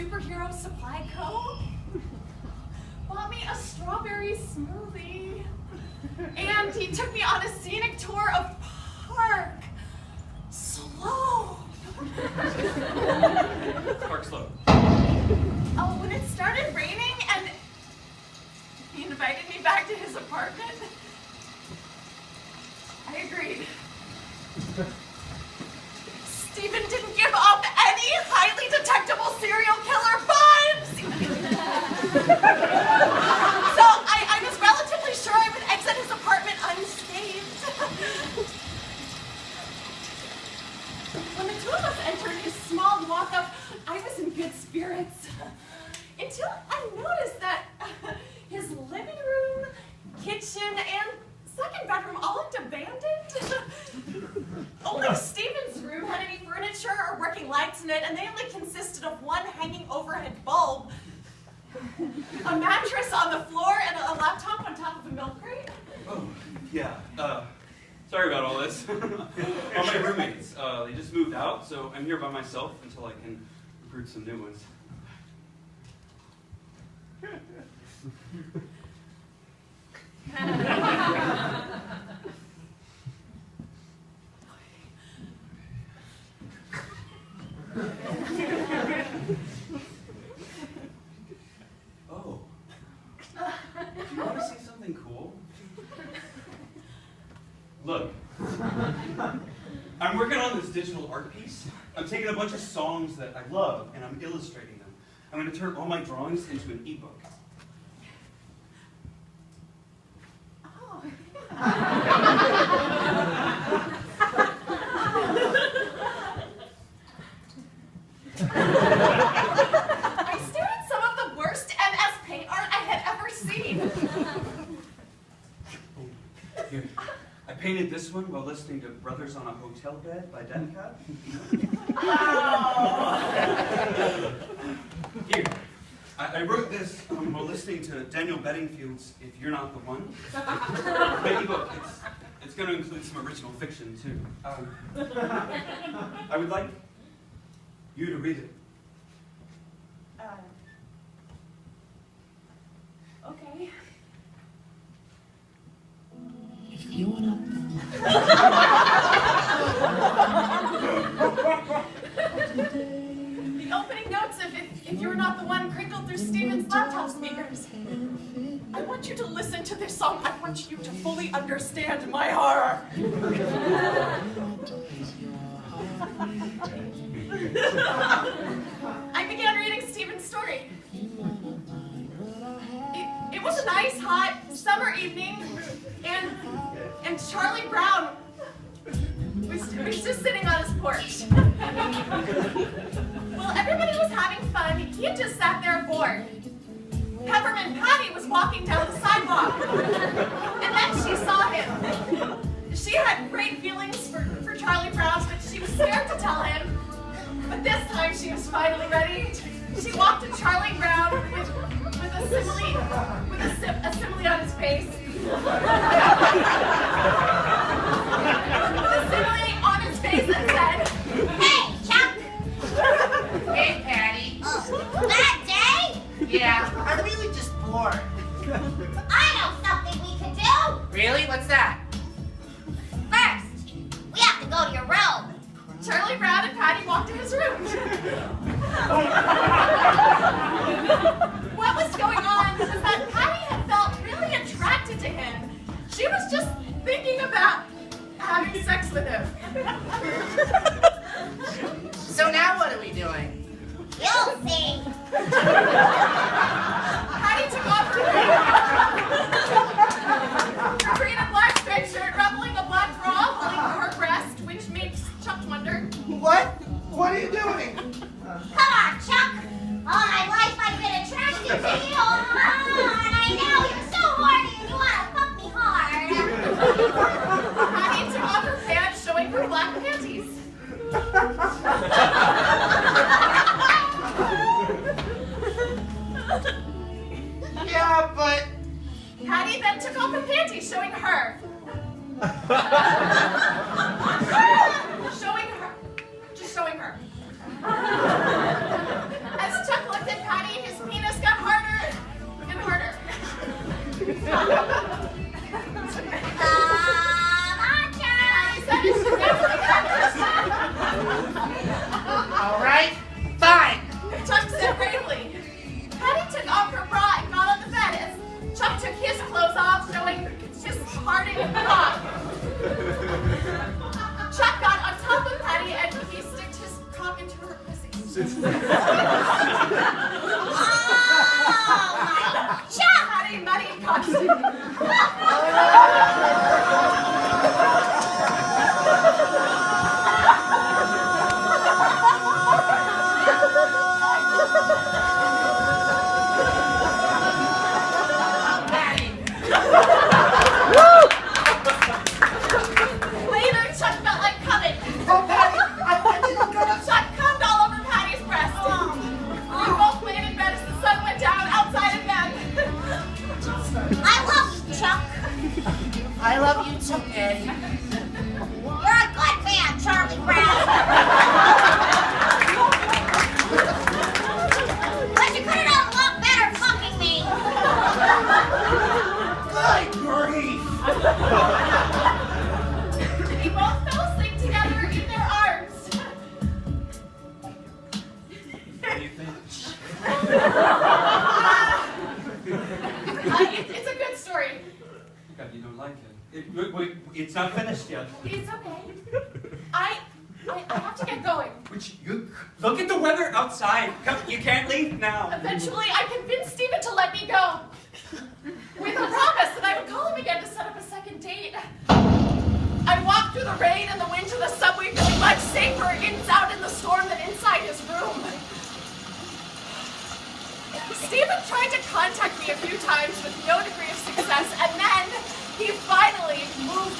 superhero supply co. Bought me a strawberry smoothie. And he took me on a scenic tour of park. Slow. Park slow. Oh, when it started raining and he invited me back to his apartment, I agreed. Stephen didn't give off any highly detectable serial killer vibes. So I was relatively sure I would exit his apartment unscathed. When the two of us entered his small walk-up, I was in good spirits. Until I noticed that his living room, kitchen, and second bedroom all looked abandoned. Only Stephen's room had any furniture or working lights in it, and they only consisted of one hanging overhead bulb, a mattress on the floor, and a laptop on top of a milk crate. Oh, yeah. Sorry about all this. All my roommates, they just moved out, so I'm here by myself until I can recruit some new ones. Oh. Do you want to see something cool? Look. I'm working on this digital art piece. I'm taking a bunch of songs that I love and I'm illustrating them. I'm going to turn all my drawings into an ebook. Oh. I stared at some of the worst MS Paint art I had ever seen. Here. I painted this one while listening to Brothers on a Hotel Bed by Death Cab. Here. I wrote this while listening to Daniel Bedingfield's If You're Not the One. My ebook, it's going to include some original fiction, too. I would like you to read it. Okay. If you're not The opening notes of If You're Not the One crinkled through Stephen's laptop speakers. I want you to listen to this song. I want you to fully understand my horror. I began reading Stephen's story. It was a nice, hot summer evening, and Charlie Brown was just sitting on his porch. Well, everybody was having fun. He had just sat there bored. Peppermint Patty was walking down the sidewalk, and then she saw him. She had great feelings for Charlie Brown, but she was scared to tell him. But this time she was finally ready. She walked to Charlie Brown with a simile on his face. With a simile on his face and said, Hey, Chuck! Hey, Patty. That day? Yeah. I'm really just bored. I know something we can do! Really? What's that? First, we have to go to your room. Charlie Brown and Patty walked to his room. What was going on was that Patty had felt really attracted to him. She was just thinking about having sex with him. So now what are we doing? You'll see. Patty took off her green and black striped shirt, ruffling a black bra, holding to her breast, which makes Chuck wonder. What? What are you doing? Come on, Chuck. All my life I've been attracted to you. And I know you're so horny and you want to fuck me hard. Patty took off her pants, showing her black panties. Yeah, but... Patty then took off her panties, showing her. Showing her. Just showing her. As Chuck looked Chuck! Patty, Maddie, and costume. Later, Chuck felt like coming. Oh, Patty, I didn't go to... Chuck cummed all over Patty's breast. We both laid in bed as the sun went down outside of bed. I love you, Chuck. I love you too, Patty. You're a good man, Charlie Brown. But you could have done a lot better fucking me. Good grief! We both fell asleep together in their arms. What do you think? It's a good story. God, you don't like it. Wait, it's not finished yet. It's okay. I have to get going. Look at the weather outside. Come, you can't leave now. Eventually, I convinced Stephen to let me go. With a promise that I would call him again to set up a second date. I walked through the rain and the wind to the subway feeling much safer out in the storm than inside his room. Stephen tried to contact me a few times with no degree of success, and then he finally moved